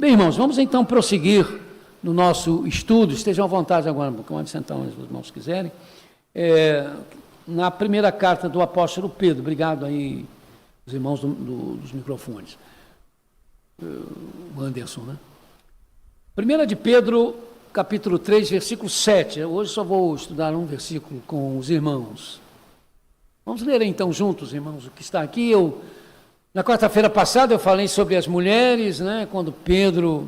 Bem, irmãos, vamos então prosseguir no nosso estudo. Estejam à vontade agora, pode sentar onde os irmãos quiserem. Na primeira carta do apóstolo Pedro, obrigado aí, os irmãos dos microfones. O Anderson, né? Primeira de Pedro, capítulo 3, versículo 7. Hoje só vou estudar um versículo com os irmãos. Vamos ler então juntos, irmãos, o que está aqui. Na quarta-feira passada eu falei sobre as mulheres, né? Quando Pedro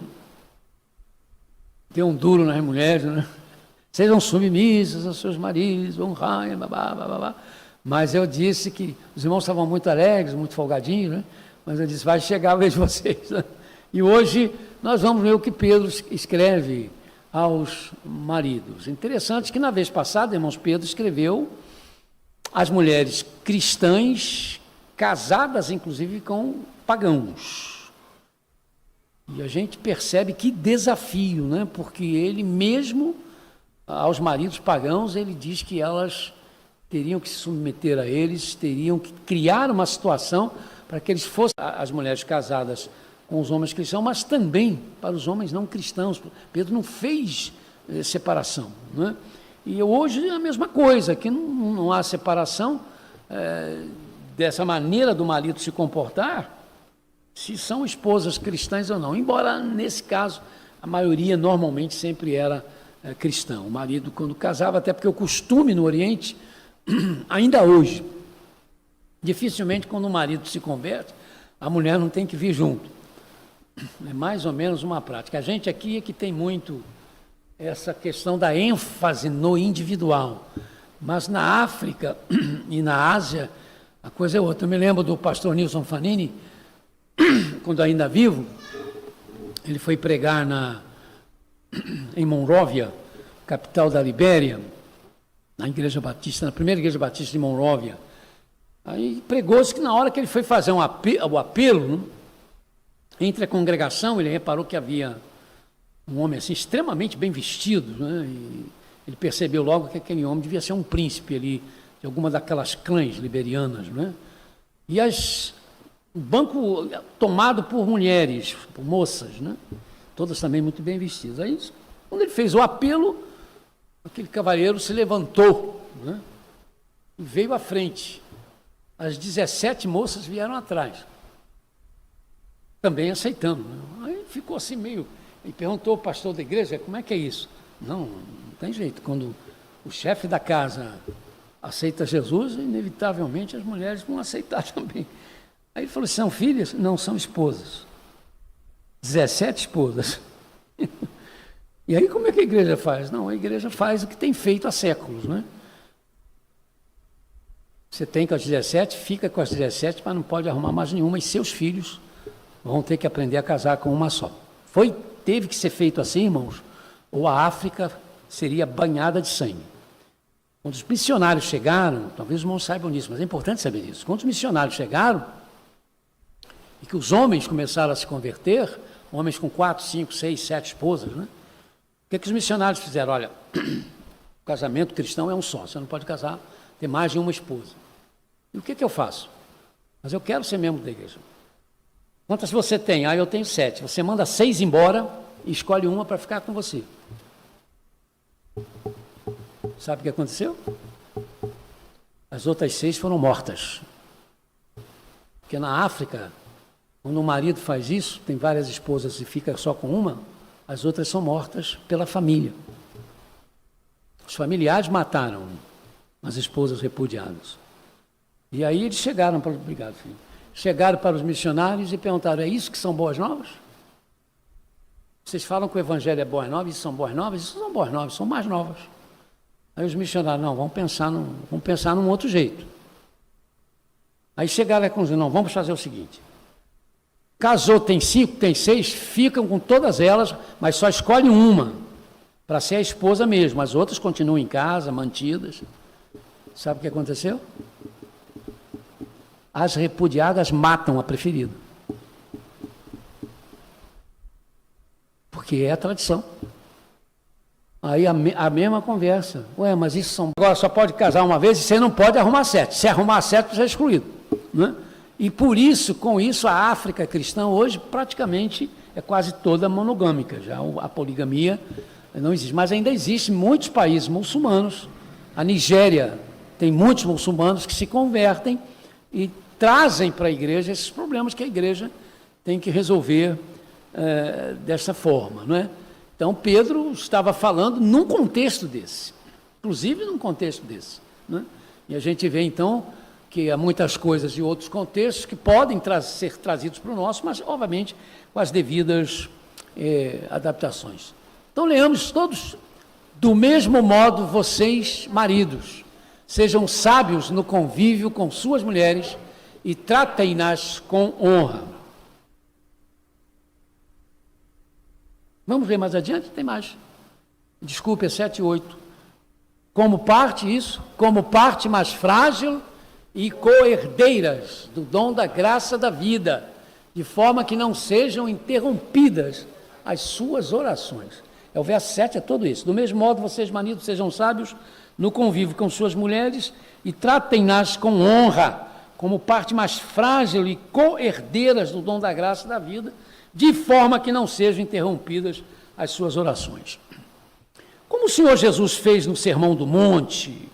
deu um duro nas mulheres, né? Sejam submissas aos seus maridos, honrai, babá. Mas eu disse que os irmãos estavam muito alegres, muito folgadinhos, né? Mas eu disse, vai chegar a vez de vocês, né? E hoje nós vamos ver o que Pedro escreve aos maridos. Interessante que na vez passada, irmãos, Pedro escreveu às mulheres cristãs, casadas inclusive com pagãos. E a gente percebe que desafio, né? Porque ele mesmo, aos maridos pagãos, ele diz que elas teriam que se submeter a eles, teriam que criar uma situação para que eles fossem as mulheres casadas com os homens cristãos, mas também para os homens não cristãos. Pedro não fez separação, né? E hoje é a mesma coisa, que não há separação dessa maneira do marido se comportar, se são esposas cristãs ou não, embora nesse caso a maioria normalmente sempre era cristã, o marido quando casava, até porque o costume no Oriente, ainda hoje, dificilmente quando o marido se converte, a mulher não tem que vir junto, é mais ou menos uma prática. A gente aqui é que tem muito essa questão da ênfase no individual, mas na África e na Ásia a coisa é outra. Eu me lembro do pastor Nilson Fanini, quando ainda vivo, ele foi pregar em Monróvia, capital da Libéria, na igreja batista, na primeira igreja batista de Monróvia. Aí pregou-se que na hora que ele foi fazer o apelo, né, entre a congregação, ele reparou que havia um homem assim extremamente bem vestido, né, e ele percebeu logo que aquele homem devia ser um príncipe ali, de alguma daquelas clãs liberianas, né? E o banco tomado por mulheres, por moças, né? Todas também muito bem vestidas. Aí, quando ele fez o apelo, aquele cavalheiro se levantou, né? E veio à frente. As 17 moças vieram atrás, também aceitando, né? Aí ficou assim meio... E perguntou ao pastor da igreja, como é que é isso? Não tem jeito. Quando o chefe da casa aceita Jesus, inevitavelmente as mulheres vão aceitar também. Aí ele falou, são filhas? Não, são esposas. 17 esposas. E aí como é que a igreja faz? Não, a igreja faz o que tem feito há séculos, né? Você tem com as 17, fica com as 17, mas não pode arrumar mais nenhuma, e seus filhos vão ter que aprender a casar com uma só. Teve que ser feito assim, irmãos, ou a África seria banhada de sangue. Quando os missionários chegaram, talvez os irmãos saibam disso, mas é importante saber disso. Quando os missionários chegaram, e que os homens começaram a se converter, homens com 4, 5, 6, 7 esposas, né? O que os missionários fizeram? Olha, o casamento cristão é um só, você não pode casar, ter mais de uma esposa. E o que eu faço? Mas eu quero ser membro da igreja. Quantas você tem? Eu tenho 7. Você manda 6 embora e escolhe uma para ficar com você. Sabe o que aconteceu? As outras 6 foram mortas. Porque na África, quando o marido faz isso, tem várias esposas e fica só com uma, as outras são mortas pela família. Os familiares mataram as esposas repudiadas. E aí eles chegaram para... Obrigado, filho. Chegaram para os missionários e perguntaram, é isso que são boas novas? Vocês falam que o evangelho é boas novas, isso são boas novas? Isso não são boas novas, são mais novas. Aí os missionários, não, vamos pensar num outro jeito. Aí chegaram e concluíram, não, vamos fazer o seguinte, casou, tem 5, tem 6, ficam com todas elas, mas só escolhe uma, para ser a esposa mesmo, as outras continuam em casa, mantidas. Sabe o que aconteceu? As repudiadas matam a preferida. Porque é a tradição. Aí a mesma conversa. Ué, mas isso são... Agora só pode casar uma vez e você não pode arrumar 7. Se arrumar 7, você é excluído, né? E por isso, com isso, a África cristã hoje praticamente é quase toda monogâmica, já a poligamia não existe, mas ainda existe muitos países muçulmanos. A Nigéria tem muitos muçulmanos que se convertem e trazem para a igreja esses problemas que a igreja tem que resolver dessa forma, não é? Então, Pedro estava falando num contexto desse, inclusive num contexto desse, não é? E a gente vê, então, que há muitas coisas de outros contextos que podem ser trazidos para o nosso, mas, obviamente, com as devidas adaptações. Então, leamos todos: do mesmo modo, vocês, maridos, sejam sábios no convívio com suas mulheres e tratem-nas com honra. Vamos ver mais adiante? Tem mais. Desculpe, é 7 e 8. Como parte mais frágil e co-herdeiras do dom da graça da vida, de forma que não sejam interrompidas as suas orações. O verso 7 é todo isso. Do mesmo modo, vocês, maridos, sejam sábios no convívio com suas mulheres e tratem-nas com honra, como parte mais frágil e co-herdeiras do dom da graça da vida, de forma que não sejam interrompidas as suas orações. Como o Senhor Jesus fez no Sermão do Monte,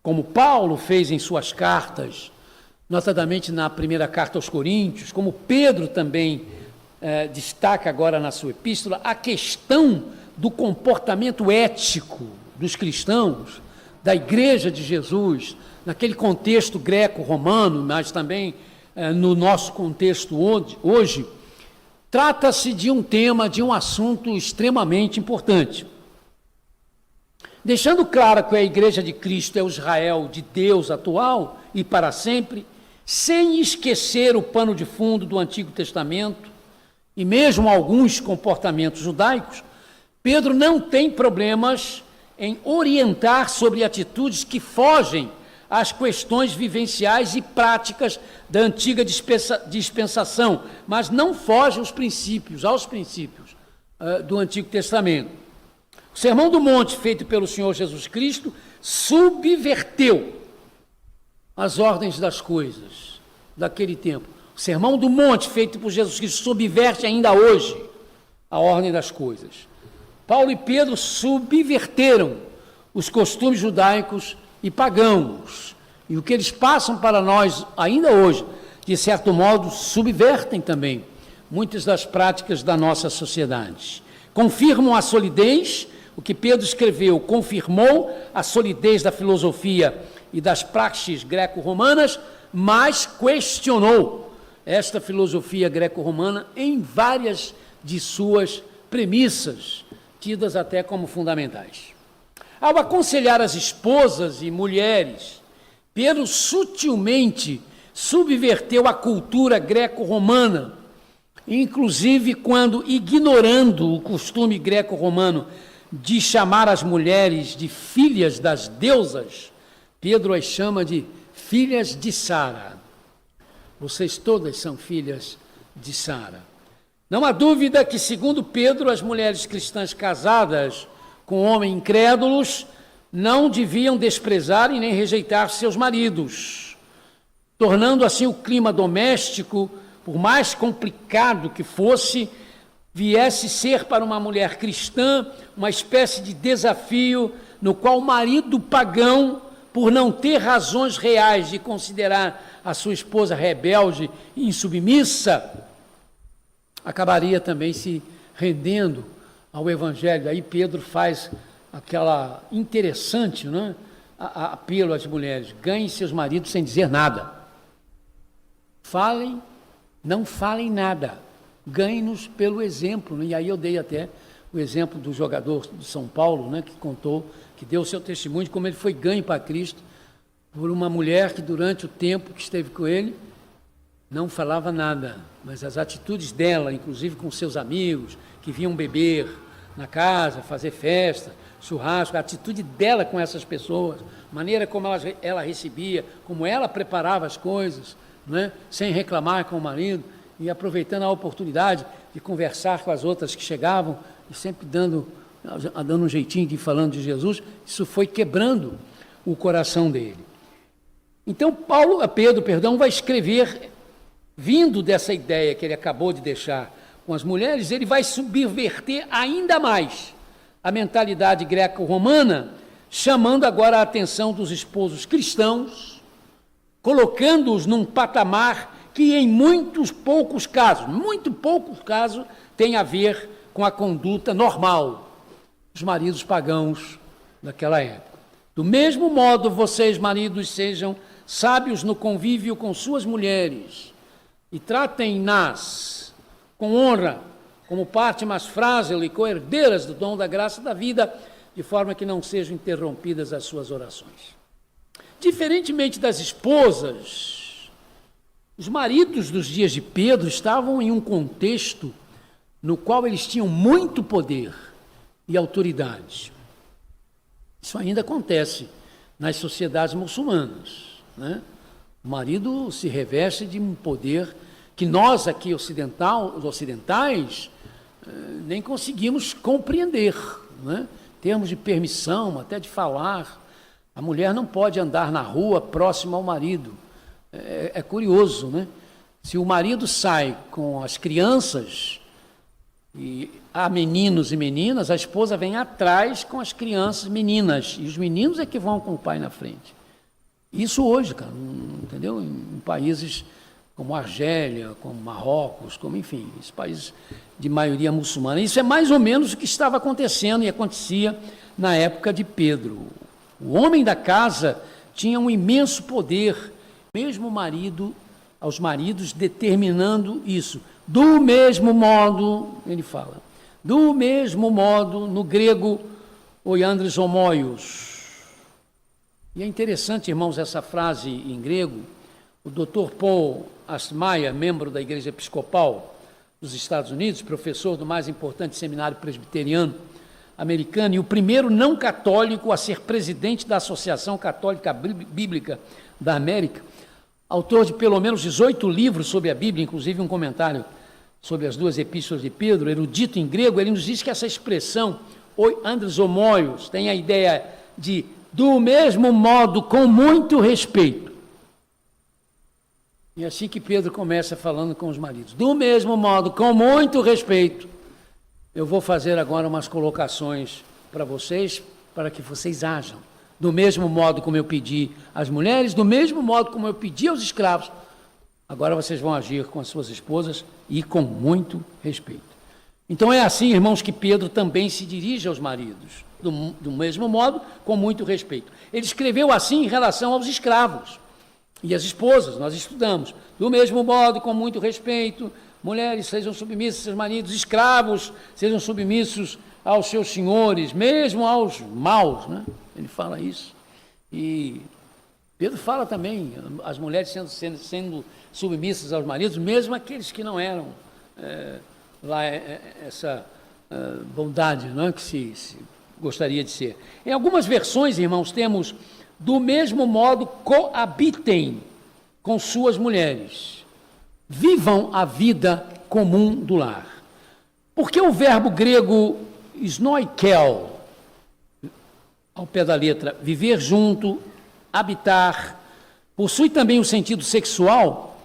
como Paulo fez em suas cartas, notadamente na primeira carta aos Coríntios, como Pedro também destaca agora na sua epístola, a questão do comportamento ético dos cristãos, da Igreja de Jesus, naquele contexto greco-romano, mas também no nosso contexto hoje, trata-se de um tema, de um assunto extremamente importante. Deixando claro que a Igreja de Cristo é o Israel de Deus atual e para sempre, sem esquecer o pano de fundo do Antigo Testamento e mesmo alguns comportamentos judaicos, Pedro não tem problemas em orientar sobre atitudes que fogem às questões vivenciais e práticas da antiga dispensação, mas não foge aos princípios do Antigo Testamento. O Sermão do Monte, feito pelo Senhor Jesus Cristo, subverteu as ordens das coisas daquele tempo. O Sermão do Monte, feito por Jesus Cristo, subverte ainda hoje a ordem das coisas. Paulo e Pedro subverteram os costumes judaicos e pagãos. E o que eles passam para nós ainda hoje, de certo modo, subvertem também muitas das práticas da nossa sociedade. Confirmam a solidez, o que Pedro escreveu, confirmou a solidez da filosofia e das praxes greco-romanas, mas questionou esta filosofia greco-romana em várias de suas premissas, tidas até como fundamentais. Ao aconselhar as esposas e mulheres, Pedro sutilmente subverteu a cultura greco-romana, inclusive quando, ignorando o costume greco-romano de chamar as mulheres de filhas das deusas, Pedro as chama de filhas de Sara. Vocês todas são filhas de Sara. Não há dúvida que, segundo Pedro, as mulheres cristãs casadas com homens incrédulos não deviam desprezar e nem rejeitar seus maridos, tornando assim o clima doméstico, por mais complicado que fosse, viesse ser para uma mulher cristã uma espécie de desafio no qual o marido pagão, por não ter razões reais de considerar a sua esposa rebelde e insubmissa, acabaria também se rendendo ao Evangelho. Aí Pedro faz aquela interessante, né, apelo às mulheres: ganhem seus maridos sem dizer nada. Não falem nada, ganhem-nos pelo exemplo. Né? E aí eu dei até o exemplo do jogador do São Paulo, né, que contou, que deu o seu testemunho de como ele foi ganho para Cristo por uma mulher que durante o tempo que esteve com ele não falava nada, mas as atitudes dela, inclusive com seus amigos, que vinham beber na casa, fazer festa, churrasco, a atitude dela com essas pessoas, a maneira como ela recebia, como ela preparava as coisas, né, sem reclamar com o marido, e aproveitando a oportunidade de conversar com as outras que chegavam, e sempre dando um jeitinho de ir falando de Jesus. Isso foi quebrando o coração dele. Então Pedro vai escrever, vindo dessa ideia que ele acabou de deixar com as mulheres, ele vai subverter ainda mais a mentalidade greco-romana, chamando agora a atenção dos esposos cristãos, colocando-os num patamar que em muito poucos casos, tem a ver com a conduta normal dos maridos pagãos daquela época. Do mesmo modo, vocês, maridos, sejam sábios no convívio com suas mulheres e tratem-nas com honra, como parte mais frágil e coerdeiras do dom da graça da vida, de forma que não sejam interrompidas as suas orações. Diferentemente das esposas, os maridos dos dias de Pedro estavam em um contexto no qual eles tinham muito poder e autoridade. Isso ainda acontece nas sociedades muçulmanas, né? O marido se reveste de um poder que nós aqui os ocidentais nem conseguimos compreender, né? Em termos de permissão, até de falar. A mulher não pode andar na rua próxima ao marido. É curioso, né? Se o marido sai com as crianças, e há meninos e meninas, a esposa vem atrás com as crianças meninas, e os meninos é que vão com o pai na frente. Isso hoje, cara, entendeu? Em países como Argélia, como Marrocos, como, enfim, esses países de maioria muçulmana. Isso é mais ou menos o que estava acontecendo e acontecia na época de Pedro. O homem da casa tinha um imenso poder, mesmo aos maridos determinando isso. Do mesmo modo, ele fala, do mesmo modo, no grego, oiandres homoios. E é interessante, irmãos, essa frase em grego. O Dr. Paul Astmeyer, membro da Igreja Episcopal dos Estados Unidos, professor do mais importante seminário presbiteriano americano e o primeiro não católico a ser presidente da Associação Católica Bíblica da América, autor de pelo menos 18 livros sobre a Bíblia, inclusive um comentário sobre as duas epístolas de Pedro, erudito em grego. Ele nos diz que essa expressão, oiandres homoios, tem a ideia de do mesmo modo, com muito respeito. E assim que Pedro começa falando com os maridos. Do mesmo modo, com muito respeito, eu vou fazer agora umas colocações para vocês, para que vocês ajam. Do mesmo modo como eu pedi às mulheres, do mesmo modo como eu pedi aos escravos, agora vocês vão agir com as suas esposas e com muito respeito. Então é assim, irmãos, que Pedro também se dirige aos maridos. Do mesmo modo, com muito respeito. Ele escreveu assim em relação aos escravos e as esposas, nós estudamos. Do mesmo modo, com muito respeito, mulheres sejam submissas aos seus maridos, escravos sejam submissos aos seus senhores, mesmo aos maus, né? Ele fala isso. E Pedro fala também, as mulheres sendo submissas aos maridos, mesmo aqueles que não eram essa bondade, não é? Que se gostaria de ser. Em algumas versões, irmãos, temos do mesmo modo coabitem com suas mulheres, vivam a vida comum do lar. Porque o verbo grego snoikel, ao pé da letra, viver junto, habitar, possui também o sentido sexual.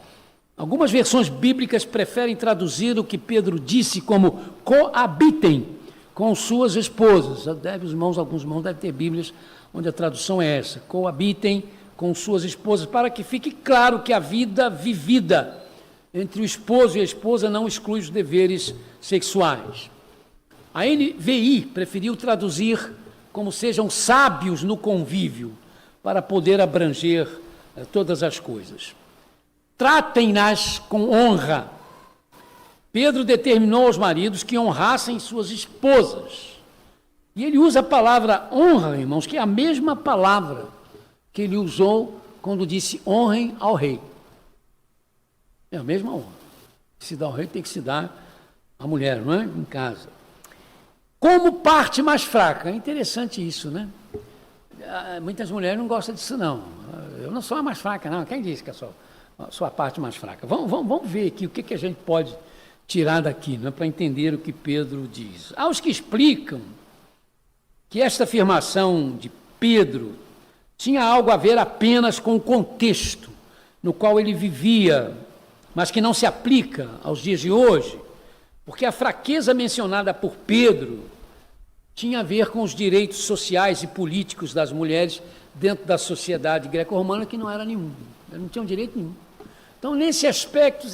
Algumas versões bíblicas preferem traduzir o que Pedro disse como coabitem com suas esposas. Alguns irmãos devem ter Bíblias onde a tradução é essa, coabitem com suas esposas, para que fique claro que a vida vivida entre o esposo e a esposa não exclui os deveres sexuais. A NVI preferiu traduzir como sejam sábios no convívio, para poder abranger todas as coisas. Tratem-nas com honra. Pedro determinou aos maridos que honrassem suas esposas. E ele usa a palavra honra, irmãos, que é a mesma palavra que ele usou quando disse honrem ao rei. É a mesma honra. Se dá ao rei, tem que se dar à mulher, não é? Em casa. Como parte mais fraca. É interessante isso, né? Muitas mulheres não gostam disso, não. Eu não sou a mais fraca, não. Quem disse que eu sou a sua parte mais fraca? Vamos ver aqui o que a gente pode tirar daqui, né, para entender o que Pedro diz. Há os que explicam que esta afirmação de Pedro tinha algo a ver apenas com o contexto no qual ele vivia, mas que não se aplica aos dias de hoje, porque a fraqueza mencionada por Pedro tinha a ver com os direitos sociais e políticos das mulheres dentro da sociedade greco-romana, que não era nenhum, não tinham direito nenhum. Então, nesse aspecto,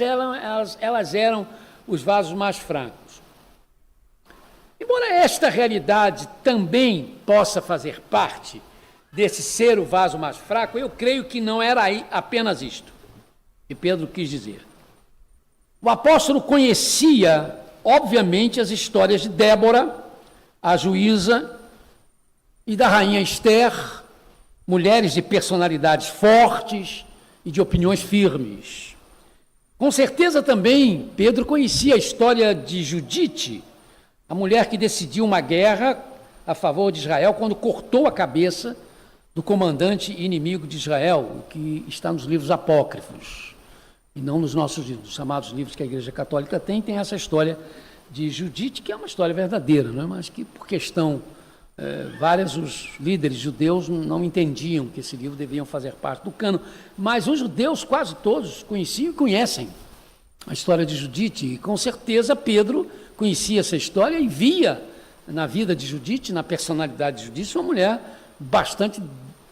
elas eram os vasos mais fracos. Embora esta realidade também possa fazer parte desse ser o vaso mais fraco, eu creio que não era apenas isto que Pedro quis dizer. O apóstolo conhecia, obviamente, as histórias de Débora, a juíza, e da rainha Esther, mulheres de personalidades fortes e de opiniões firmes. Com certeza também Pedro conhecia a história de Judite, a mulher que decidiu uma guerra a favor de Israel quando cortou a cabeça do comandante inimigo de Israel, que está nos livros apócrifos, e não nos nossos livros, os chamados livros que a Igreja Católica tem essa história de Judite, que é uma história verdadeira, não é? Mas que por questão, vários os líderes judeus não entendiam que esse livro deviam fazer parte do cânon, mas os judeus quase todos conheciam e conhecem a história de Judite, e com certeza Pedro conhecia essa história e via na vida de Judite, na personalidade de Judite, uma mulher bastante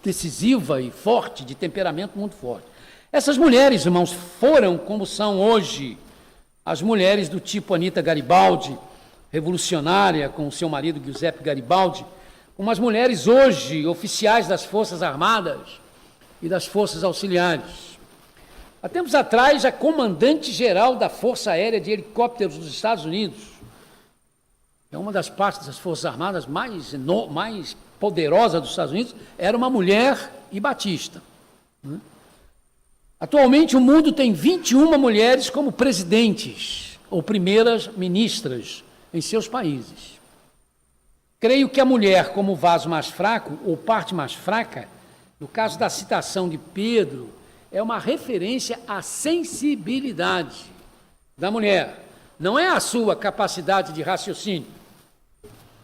decisiva e forte, de temperamento muito forte. Essas mulheres, irmãos, foram como são hoje as mulheres do tipo Anita Garibaldi, revolucionária com seu marido Giuseppe Garibaldi, como as mulheres hoje oficiais das Forças Armadas e das Forças Auxiliares. Há tempos atrás, a comandante-geral da Força Aérea de Helicópteros dos Estados Unidos, é uma das partes das Forças Armadas mais poderosa dos Estados Unidos, era uma mulher e batista. Atualmente, o mundo tem 21 mulheres como presidentes ou primeiras ministras em seus países. Creio que a mulher, como vaso mais fraco, ou parte mais fraca, no caso da citação de Pedro, é uma referência à sensibilidade da mulher. Não é a sua capacidade de raciocínio,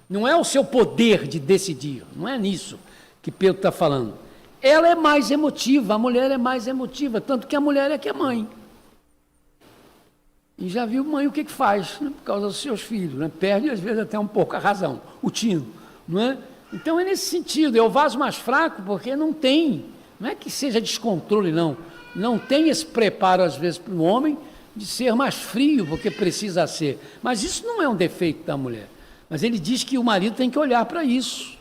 não é o seu poder de decidir, não é nisso que Pedro está falando. Ela é mais emotiva, a mulher é mais emotiva, tanto que a mulher é que é mãe. E já viu mãe o que faz, né, por causa dos seus filhos, né? Perde às vezes até um pouco a razão, o tino, não é? Então é nesse sentido, é o vaso mais fraco, porque não é que seja descontrole, não tem esse preparo às vezes para o homem de ser mais frio, porque precisa ser, mas isso não é um defeito da mulher, mas ele diz que o marido tem que olhar para isso,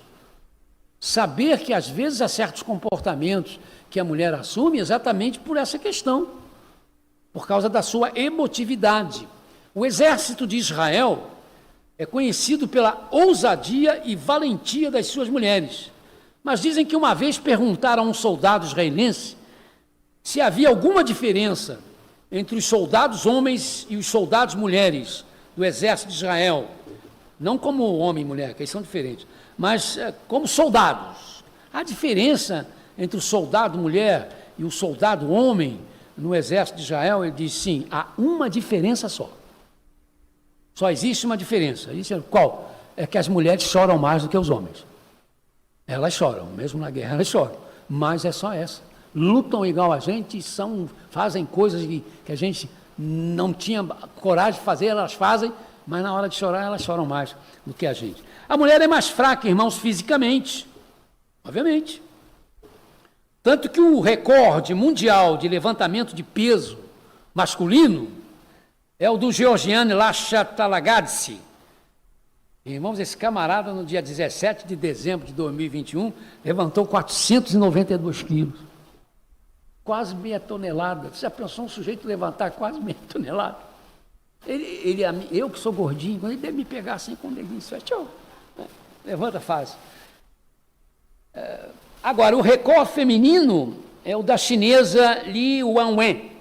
saber que às vezes há certos comportamentos que a mulher assume exatamente por essa questão, por causa da sua emotividade. O exército de Israel é conhecido pela ousadia e valentia das suas mulheres, mas dizem que uma vez perguntaram a um soldado israelense se havia alguma diferença entre os soldados homens e os soldados mulheres do exército de Israel, não como homem e mulher, que eles são diferentes, mas como soldados. A diferença entre o soldado mulher e o soldado homem no exército de Israel, ele diz sim, há uma diferença só. Só existe uma diferença. Qual? É que as mulheres choram mais do que os homens. Elas choram, mesmo na guerra elas choram, mas é só essa. Lutam igual a gente e fazem coisas que a gente não tinha coragem de fazer, elas fazem, mas na hora de chorar elas choram mais do que a gente. A mulher é mais fraca, irmãos, fisicamente, obviamente. Tanto que o recorde mundial de levantamento de peso masculino é o do Georgiane Lachatalagadze. Irmãos, esse camarada, no dia 17 de dezembro de 2021, levantou 492 quilos. Quase meia tonelada. Você já pensou um sujeito levantar quase meia tonelada? Eu que sou gordinho, ele deve me pegar assim com o dedinho, tchau, levanta fácil. Agora, o recorde feminino é o da chinesa Li Wanwen.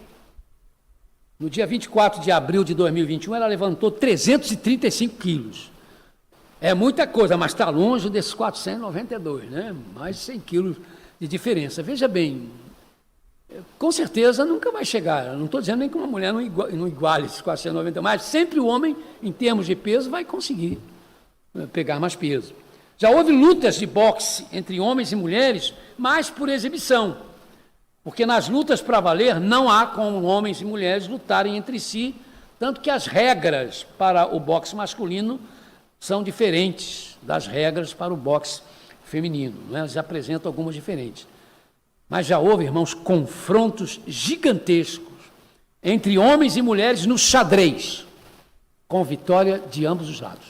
No dia 24 de abril de 2021, ela levantou 335 quilos. É muita coisa, mas está longe desses 492, né? Mais de 100 quilos de diferença. Veja bem, com certeza nunca vai chegar. Não estou dizendo nem que uma mulher não iguale esses 490, mas sempre o homem, em termos de peso, vai conseguir pegar mais peso. Já houve lutas de boxe entre homens e mulheres, mas por exibição, porque nas lutas para valer não há como homens e mulheres lutarem entre si Tanto que as regras para o boxe masculino são diferentes das regras para o boxe feminino, né? Elas apresentam algumas diferentes. Mas já houve, irmãos, confrontos gigantescos entre homens e mulheres no xadrez, com vitória de ambos os lados.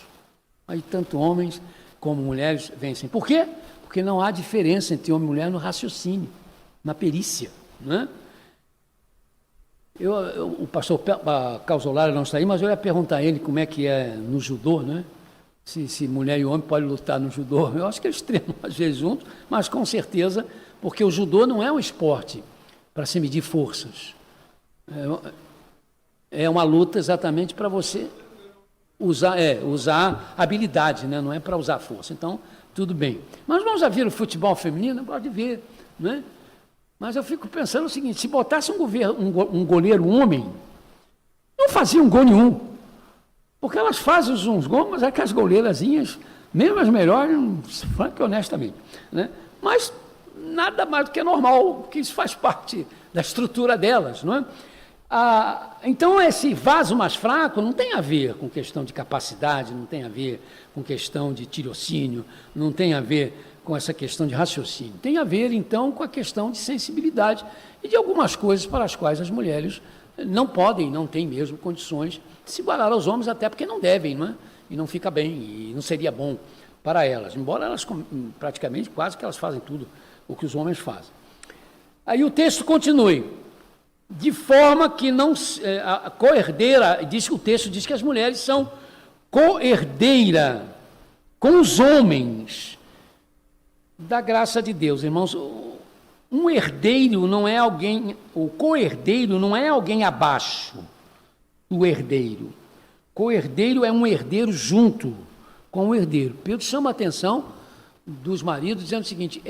Aí tanto homens como mulheres vencem. Por quê? Porque não há diferença entre homem e mulher no raciocínio, na perícia, né? O pastor Causolari não está aí, mas eu ia perguntar a ele como é que é no judô, né? Se mulher e homem podem lutar no judô. Eu acho que eles treinam às vezes juntos, mas com certeza, porque o judô não é um esporte para se medir forças. É uma luta exatamente para você usar habilidade, né? Não é para usar força. Então, tudo bem. Mas nós já viram o futebol feminino? Pode ver, né? Mas eu fico pensando o seguinte, se botasse um goleiro homem, não fazia um gol nenhum. Porque elas fazem uns gols, mas é que as goleirazinhas, mesmo as melhores, franco e honestamente, né? Mas nada mais do que normal, que isso faz parte da estrutura delas, não é? Então, esse vaso mais fraco não tem a ver com questão de capacidade, não tem a ver com questão de tirocínio, não tem a ver com essa questão de raciocínio. Tem a ver, então, com a questão de sensibilidade e de algumas coisas para as quais as mulheres não podem, não têm mesmo condições de se igualar aos homens, até porque não devem, não é? E não fica bem, e não seria bom para elas, embora elas praticamente quase que elas fazem tudo o que os homens fazem. Aí o texto continue. De forma que não a co-herdeira, o texto diz que as mulheres são co-herdeira com os homens da graça de Deus. Irmãos, um herdeiro não é alguém, o co-herdeiro não é alguém abaixo do herdeiro. Co-herdeiro é um herdeiro junto com o herdeiro. Pedro chama a atenção dos maridos dizendo o seguinte,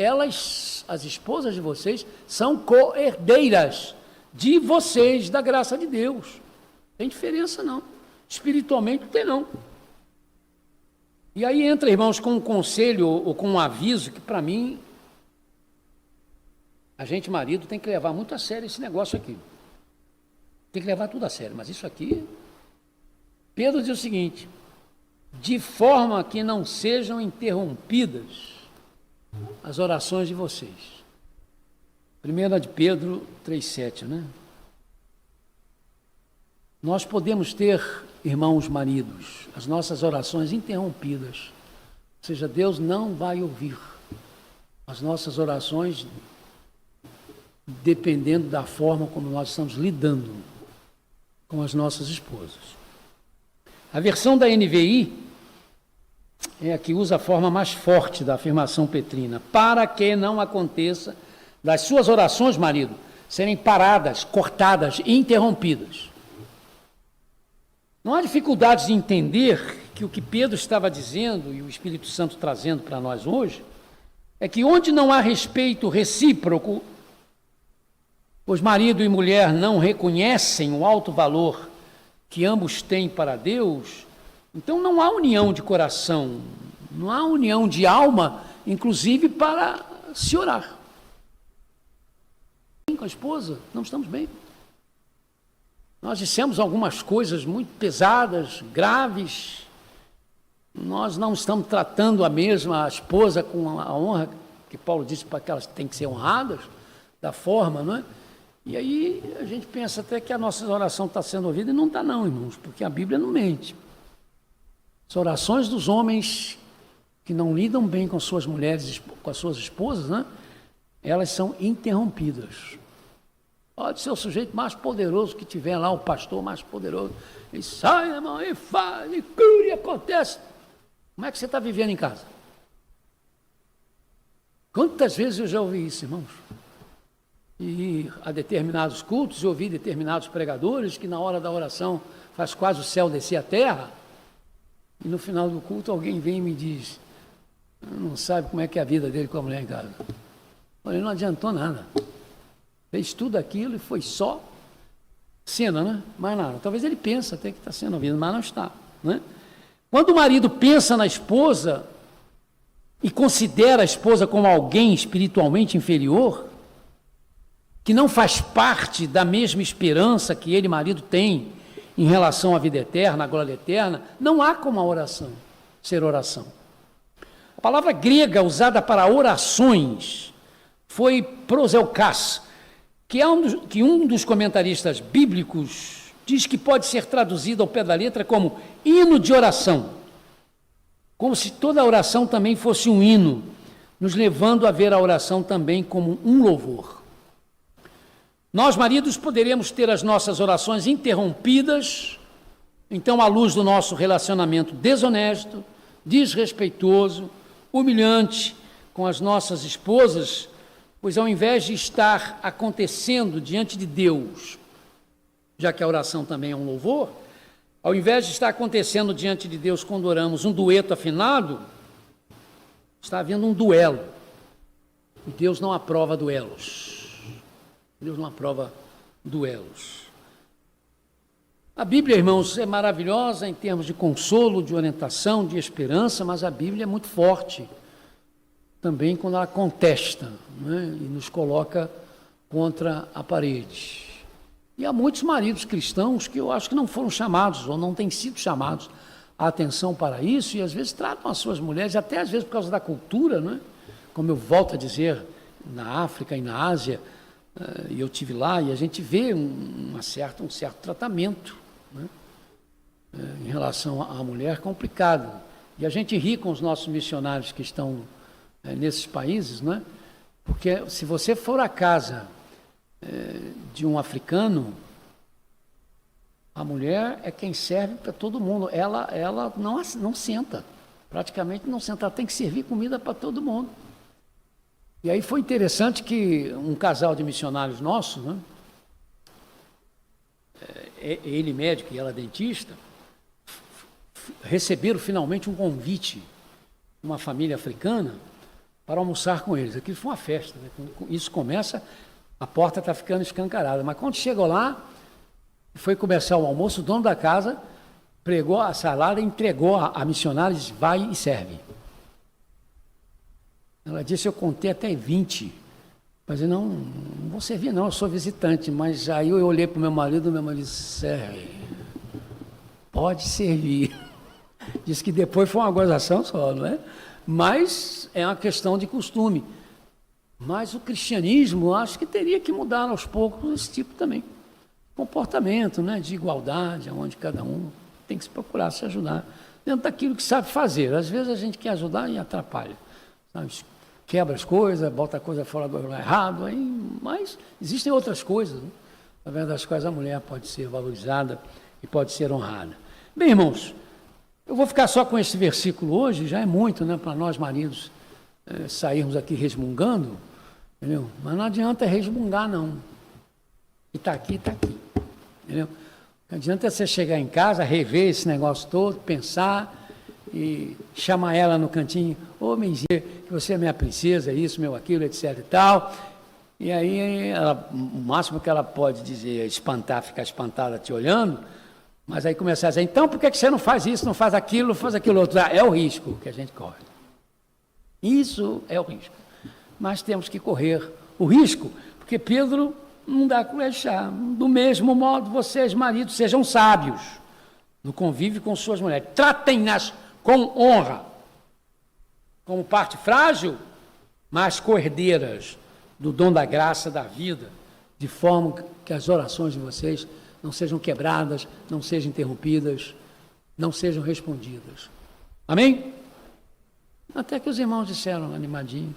as esposas de vocês, são co-herdeiras de vocês, da graça de Deus. Não tem diferença não, espiritualmente não tem não. E aí entra, irmãos, com um conselho ou com um aviso que para mim, a gente marido tem que levar muito a sério esse negócio aqui. Tem que levar tudo a sério, mas isso aqui, Pedro diz o seguinte, de forma que não sejam interrompidas as orações de vocês. 1 de Pedro 3,7, né? Nós podemos ter, irmãos maridos, as nossas orações interrompidas. Ou seja, Deus não vai ouvir as nossas orações dependendo da forma como nós estamos lidando com as nossas esposas. A versão da NVI é a que usa a forma mais forte da afirmação petrina, para que não aconteça das suas orações, marido, serem paradas, cortadas e interrompidas. Não há dificuldade de entender que o que Pedro estava dizendo e o Espírito Santo trazendo para nós hoje é que onde não há respeito recíproco, pois marido e mulher não reconhecem o alto valor que ambos têm para Deus, então não há união de coração, não há união de alma, inclusive para se orar. Com a esposa, não estamos bem. Nós dissemos algumas coisas muito pesadas, graves. Nós não estamos tratando a esposa com a honra que Paulo disse para que elas têm que ser honradas, da forma, não é? E aí a gente pensa até que a nossa oração está sendo ouvida e não está não, irmãos, porque a Bíblia não mente. As orações dos homens que não lidam bem com suas mulheres, com as suas esposas, né? Elas são interrompidas. Pode ser o sujeito mais poderoso que tiver lá, o pastor mais poderoso. E sai, irmão, e faz, e cura, e acontece. Como é que você está vivendo em casa? Quantas vezes eu já ouvi isso, irmãos? E a determinados cultos, eu ouvi determinados pregadores que na hora da oração faz quase o céu descer a terra. E no final do culto alguém vem e me diz, não sabe como é que é a vida dele com a mulher em casa. Olha, não adiantou nada. Fez tudo aquilo e foi só cena, né? Mais nada. Talvez ele pense até que está sendo ouvido, mas não está, né? Quando o marido pensa na esposa e considera a esposa como alguém espiritualmente inferior, que não faz parte da mesma esperança que ele, marido, tem em relação à vida eterna, à glória eterna, não há como a oração ser oração. A palavra grega usada para orações foi proseukás, que um dos comentaristas bíblicos diz que pode ser traduzido ao pé da letra como hino de oração, como se toda oração também fosse um hino, nos levando a ver a oração também como um louvor. Nós, maridos, poderíamos ter as nossas orações interrompidas, então, à luz do nosso relacionamento desonesto, desrespeitoso, humilhante com as nossas esposas, pois ao invés de estar acontecendo diante de Deus, já que a oração também é um louvor, ao invés de estar acontecendo diante de Deus quando oramos um dueto afinado, está havendo um duelo. E Deus não aprova duelos. Deus não aprova duelos. A Bíblia, irmãos, é maravilhosa em termos de consolo, de orientação, de esperança, mas a Bíblia é muito forte também quando ela contesta, né, e nos coloca contra a parede. E há muitos maridos cristãos que eu acho que não foram chamados, ou não têm sido chamados a atenção para isso, e às vezes tratam as suas mulheres, até às vezes por causa da cultura, né? Como eu volto a dizer, na África e na Ásia, e eu estive lá, e a gente vê um certo tratamento, né? Em relação à mulher complicado. E a gente ri com os nossos missionários que estão nesses países, né? Porque se você for à casa de um africano, a mulher é quem serve para todo mundo. Ela não senta, praticamente não senta, ela tem que servir comida para todo mundo. E aí foi interessante que um casal de missionários nossos, né, ele médico e ela dentista, receberam finalmente um convite de uma família africana para almoçar com eles. Aquilo foi uma festa, né? Isso começa, a porta está ficando escancarada, mas quando chegou lá, foi começar o almoço, o dono da casa pregou a salada, entregou a missionária e disse, vai e serve. Ela disse, eu contei até 20. Mas eu não vou servir não, eu sou visitante. Mas aí eu olhei para o meu marido disse, serve, pode servir. Disse que depois foi uma gozação só, não é? Mas é uma questão de costume. Mas o cristianismo, acho que teria que mudar aos poucos esse tipo também. Comportamento, né, de igualdade, onde cada um tem que se procurar se ajudar dentro daquilo que sabe fazer. Às vezes a gente quer ajudar e atrapalha, sabe? Quebra as coisas, bota a coisa fora do lugar errado, aí, mas existem outras coisas, né? Através das quais a mulher pode ser valorizada e pode ser honrada. Bem, irmãos, eu vou ficar só com esse versículo hoje, já é muito, né, para nós maridos sairmos aqui resmungando, entendeu? Mas não adianta resmungar, não. E está aqui, entendeu? Não adianta você chegar em casa, rever esse negócio todo, pensar e chamar ela no cantinho, ô Menzinha, que você é minha princesa, isso, meu aquilo, etc e tal. E aí, o máximo que ela pode dizer é espantar, ficar espantada te olhando, mas aí começar a dizer, então por que você não faz isso, não faz aquilo outro? É o risco que a gente corre. Isso é o risco. Mas temos que correr o risco, porque Pedro não dá colher de chá. Do mesmo modo, vocês, maridos, sejam sábios no convívio com suas mulheres. Tratem-nas com honra, como parte frágil, mas cordeiras do dom da graça da vida, de forma que as orações de vocês não sejam quebradas, não sejam interrompidas, não sejam respondidas. Amém? Até que os irmãos disseram animadinhos.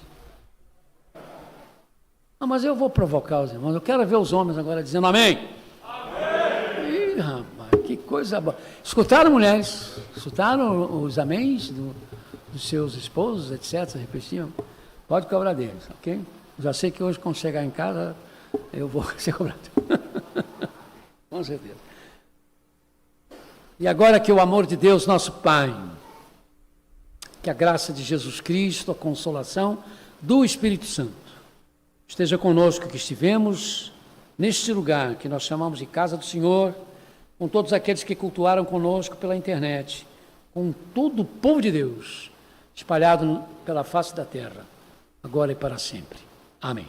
Ah, mas eu vou provocar os irmãos, eu quero ver os homens agora dizendo amém. Amém! Ih, rapaz, que coisa boa. Escutaram, mulheres? Escutaram os améns dos seus esposos, etc., repetiam? Pode cobrar deles, ok? Já sei que hoje, quando chegar em casa, eu vou ser cobrado. Com certeza. E agora que o amor de Deus, nosso Pai, que a graça de Jesus Cristo, a consolação do Espírito Santo, esteja conosco que estivemos neste lugar que nós chamamos de Casa do Senhor, com todos aqueles que cultuaram conosco pela internet, com todo o povo de Deus, espalhado pela face da terra, agora e para sempre. Amém.